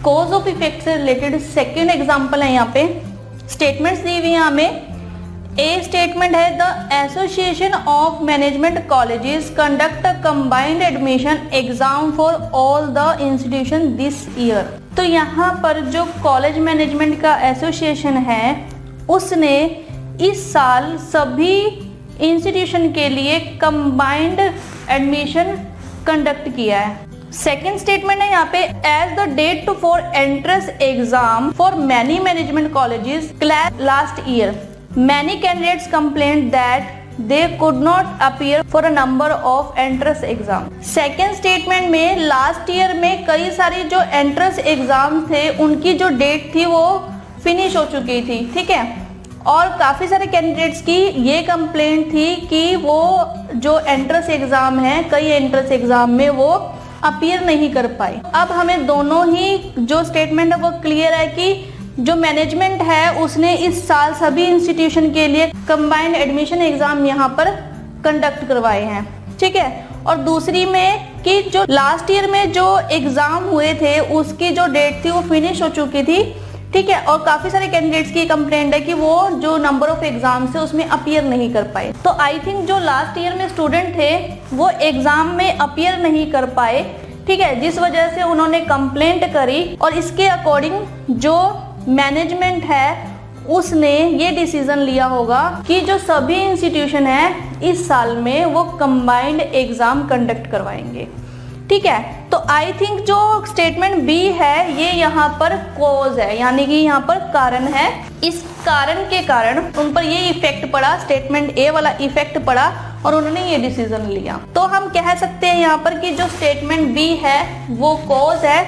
Cause of effect से related second example है यहाँ पे, स्टेटमेंट्स दी हुई है हमें। ए स्टेटमेंट है the association of management colleges conduct a combined admission exam for all the institution this year. तो यहाँ पर जो कॉलेज मैनेजमेंट का एसोसिएशन है उसने इस साल सभी इंस्टीट्यूशन के लिए कंबाइंड एडमिशन कंडक्ट किया है। सेकेंड स्टेटमेंट है यहाँ पे, as the date for entrance exam for many management colleges clash last year, many candidates complaint that they could not appear for a number of entrance exam. Second statement में last year में कई सारी जो entrance exam थे उनकी जो date थी वो फिनिश हो चुकी थी, ठीक है, और काफ़ी सारे कैंडिडेट्स की ये कंप्लेंट थी कि वो जो एंट्रेंस एग्ज़ाम है कई एंट्रेंस एग्ज़ाम में वो अपीयर नहीं कर पाए। अब हमें दोनों ही जो स्टेटमेंट है वो क्लियर है कि जो मैनेजमेंट है उसने इस साल सभी इंस्टीट्यूशन के लिए कंबाइंड एडमिशन एग्ज़ाम यहाँ पर कंडक्ट करवाए हैं, ठीक है। और दूसरी में कि जो लास्ट ईयर में जो एग्ज़ाम हुए थे उसकी जो डेट थी वो फिनिश हो चुकी थी, ठीक है, और काफी सारे कैंडिडेट्स की कंप्लेंट है कि वो जो नंबर ऑफ एग्जाम से उसमें अपीयर नहीं कर पाए। तो आई थिंक जो लास्ट ईयर में स्टूडेंट थे वो एग्जाम में अपीयर नहीं कर पाए, ठीक है, जिस वजह से उन्होंने कंप्लेंट करी और इसके अकॉर्डिंग जो मैनेजमेंट है उसने ये डिसीजन लिया होगा कि जो सभी इंस्टीट्यूशन है इस साल में वो कंबाइंड एग्जाम कंडक्ट करवाएंगे, ठीक है। तो आई थिंक जो स्टेटमेंट बी है ये यहाँ पर कॉज है, यानी कि यहाँ पर कारण है। इस कारण के कारण उन पर ये इफेक्ट पड़ा, स्टेटमेंट ए वाला इफेक्ट पड़ा और उन्होंने ये डिसीजन लिया। तो हम कह सकते हैं यहाँ पर कि जो स्टेटमेंट बी है वो कॉज है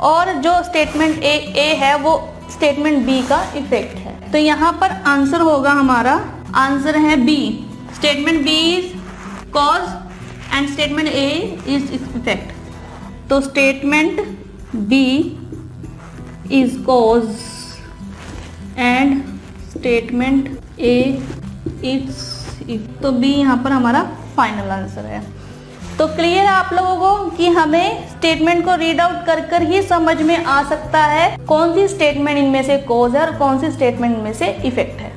और जो स्टेटमेंट ए है वो स्टेटमेंट बी का इफेक्ट है। तो यहाँ पर आंसर होगा हमारा, आंसर है B, statement B is cause and statement A is effect. तो statement B is cause and statement A is, तो बी यहाँ पर हमारा फाइनल आंसर है। तो क्लियर है आप लोगों को कि हमें स्टेटमेंट को रीड आउट कर कर ही समझ में आ सकता है कौन सी स्टेटमेंट इनमें से कॉज है और कौन सी स्टेटमेंट इनमें से इफेक्ट है।